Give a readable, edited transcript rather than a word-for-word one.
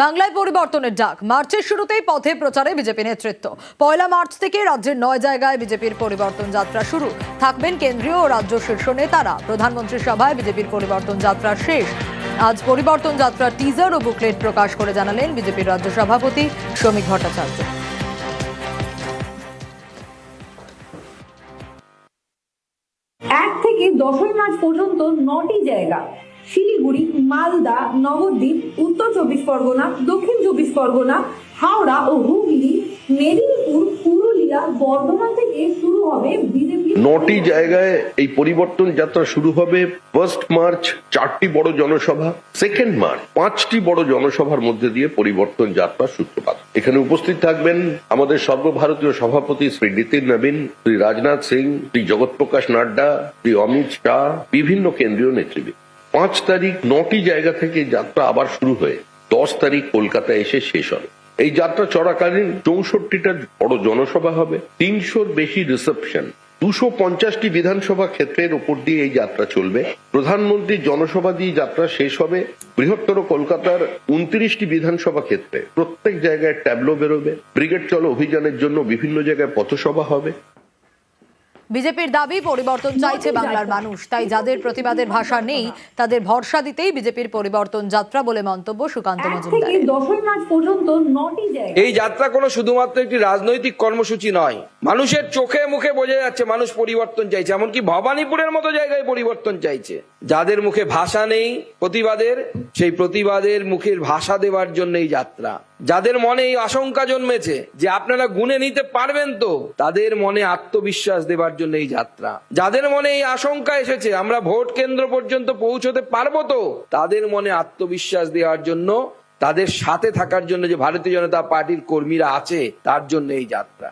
বাংলায় পরিবর্তনের ডাক। মার্চের শুরুতেই পথে প্রচারে বিজেপি নেতৃত্ব। পয়লা মার্চ থেকে রাজ্যের 9 জায়গায় বিজেপির পরিবর্তন যাত্রা শুরু। থাকবেন কেন্দ্রীয় ও রাজ্য শীর্ষ নেতারা। প্রধানমন্ত্রীর সভায় বিজেপির পরিবর্তন যাত্রা শেষ। আজ পরিবর্তন যাত্রার টিজার ও বুকলেট প্রকাশ করে জানালেন বিজেপির রাজ্য সভাপতি শ্রমিক ভট্টাচার্য। 1 থেকে 10 মার্চ পর্যন্ত 9টি জায়গা শিলিগুড়ি, মালদা, নবদ্বীপ, উত্তর 24 পরগনা, দক্ষিণ 24 পরগনা, হাওড়া ও হুগলি, মেদিনীপুর, পুরুলিয়া, বর্ধমান থেকে শুরু হবে বিজেপি। 9টি জায়গায় এই পরিবর্তন যাত্রা শুরু হবে। 1 মার্চ 4টি বড় জনসভা, 2 মার্চ 5টি বড় জনসভার মধ্যে দিয়ে পরিবর্তন যাত্রা সূত্রপাত। এখানে উপস্থিত থাকবেন আমাদের সর্বভারতীয় সভাপতি শ্রী নীতিন নবীন, শ্রী রাজনাথ সিং, শ্রী জগৎপ্রকাশ নাড্ডা, শ্রী অমিত শাহ, বিভিন্ন কেন্দ্রীয় নেতৃবৃন্দ। 5 তারিখ 9টি জায়গা থেকে যাত্রা আবার শুরু হয়ে 10 তারিখ কলকাতায় এসে শেষ হবে। এই যাত্রা চলাকালীন 64টা বড় জনসভা হবে, 300-র বেশি রিসেপশন, 250টি বিধানসভা ক্ষেত্রের উপর দিয়ে এই যাত্রা চলবে। প্রধানমন্ত্রীর জনসভা দিয়ে যাত্রা শেষ হবে। বৃহত্তর কলকাতার 29টি বিধানসভা ক্ষেত্রে প্রত্যেক জায়গায় ট্যাবলো বেরোবে। ব্রিগেড চলো অভিযানের জন্য বিভিন্ন জায়গায় পথসভা হবে। বিজেপির দাবি, পরিবর্তন চাইছে বাংলার মানুষ। তাই যাদের প্রতিবাদের ভাষা নেই তাদের ভরসা দিতেই বিজেপির পরিবর্তন যাত্রা বলে মন্তব্য সুকান্ত 1 মজুমদার। থেকে 10 মার্চ পর্যন্ত 9টি জায়গা। এই যাত্রা কোনো শুধুমাত্র একটি রাজনৈতিক কর্মসূচি নয়, মানুষের চোখে মুখে বোঝা যাচ্ছে মানুষ পরিবর্তন চাইছে। এমনকি ভবানীপুরের মতো জায়গায় পরিবর্তন চাইছে। যাদের মুখে ভাষা নেই প্রতিবাদের, সেই প্রতিবাদের মুখের ভাষা দেওয়ার জন্য এই যাত্রা। যাদের মনে এই আশঙ্কা জন্মেছে যে আপনারা গুনে নিতে পারবেন তো, তাদের মনে আত্মবিশ্বাস দেওয়ার জন্য এই যাত্রা। যাদের মনে এই আশঙ্কা এসেছে আমরা ভোট কেন্দ্র পর্যন্ত পৌঁছতে পারবো তো, তাদের মনে আত্মবিশ্বাস দেওয়ার জন্য, তাদের সাথে থাকার জন্য যে ভারতীয় জনতা পার্টির কর্মীরা আছে তার জন্য এই যাত্রা।